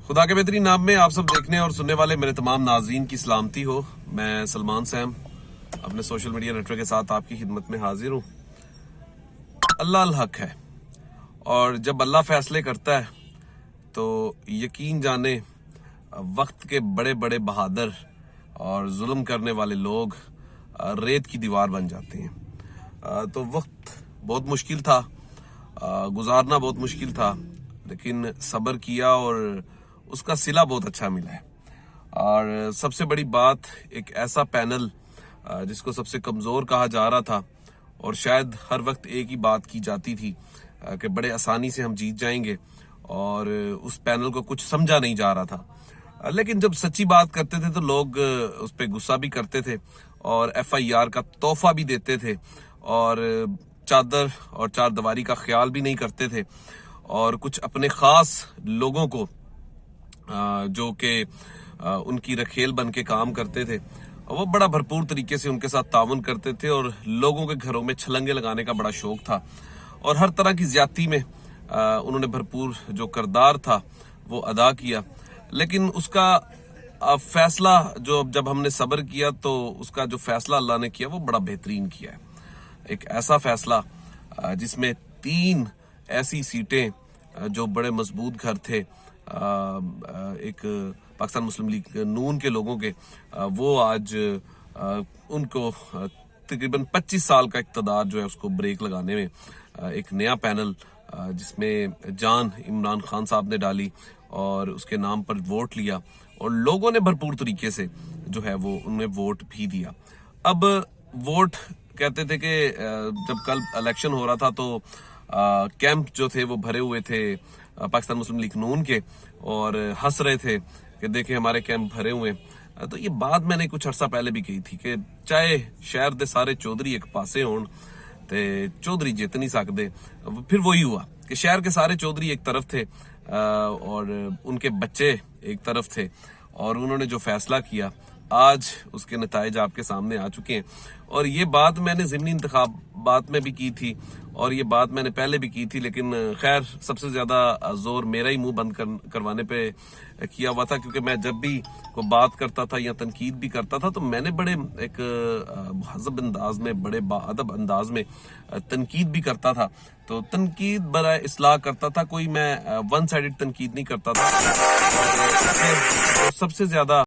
खुदा के बेहतरीन नाम में आप सब देखने और सुनने वाले मेरे तमाम नाजरीन की सलामती हो। मैं सलमान सैम अपने सोशल मीडिया नेटवर्क के साथ आपकी खिदमत में हाजिर हूँ। अल्लाह अल हक है और जब अल्लाह फैसले करता है तो यकीन जाने वक्त के बड़े बड़े बहादुर और जुल्म करने वाले लोग रेत की दीवार बन जाते हैं। तो वक्त बहुत मुश्किल था, गुजारना बहुत मुश्किल था, लेकिन सब्र किया और उसका सिला बहुत अच्छा मिला है। और सबसे बड़ी बात, एक ऐसा पैनल जिसको सबसे कमज़ोर कहा जा रहा था और शायद हर वक्त एक ही बात की जाती थी कि बड़े आसानी से हम जीत जाएंगे, और उस पैनल को कुछ समझा नहीं जा रहा था। लेकिन जब सच्ची बात करते थे तो लोग उस पर गुस्सा भी करते थे और FIR का तोहफा भी देते थे और चादर और चारदीवारी का ख्याल भी नहीं करते थे, और कुछ अपने खास लोगों को जो कि उनकी रखेल बन के काम करते थे, वो बड़ा भरपूर तरीके से उनके साथ ताउन करते थे और लोगों के घरों में छलंगे लगाने का बड़ा शौक था और हर तरह की ज्यादती में उन्होंने भरपूर जो किरदार था वो अदा किया। लेकिन उसका फैसला जो जब हमने सब्र किया तो उसका जो फैसला अल्लाह ने किया वो बड़ा बेहतरीन किया है। एक ऐसा फैसला जिसमें 3 ऐसी सीटें जो बड़े मजबूत घर थे, एक पाकिस्तान मुस्लिम लीग नून के लोगों के, वो आज उनको तकरीबन 25 साल का इक़्तिदार जो है उसको ब्रेक लगाने में एक नया पैनल जिसमें जान इमरान खान साहब ने डाली और उसके नाम पर वोट लिया और लोगों ने भरपूर तरीके से जो है वो उन्हें वोट भी दिया। अब वोट कहते थे कि जब कल इलेक्शन हो रहा था तो कैंप जो थे वो भरे हुए थे पाकिस्तान मुस्लिम लीग नून के और हंस रहे थे कि देखें हमारे कैंप भरे हुए हैं। तो ये बात मैंने कुछ अर्सा पहले भी कही थी कि चाहे शहर दे सारे चौधरी एक पासे होन ते चौधरी जित नहीं सकते। फिर वही हुआ कि शहर के सारे चौधरी एक तरफ थे और उनके बच्चे एक तरफ थे, और उन्होंने जो फैसला किया आज उसके नताइज आपके सामने आ चुके हैं। और ये बात मैंने ज़िमनी इंतखाबात में भी की थी और ये बात मैंने पहले भी की थी, लेकिन खैर सबसे ज़्यादा जोर मेरा ही मुंह बंद करवाने पे किया हुआ था, क्योंकि मैं जब भी कोई बात करता था या तनकीद भी करता था तो मैंने बड़े एक महज़ब अंदाज में, बड़े बाअदब अंदाज में तनकीद भी करता था। तो तनकीद बराए इस्लाह करता था, कोई मैं वन साइडेड तनकीद नहीं करता था। सबसे ज़्यादा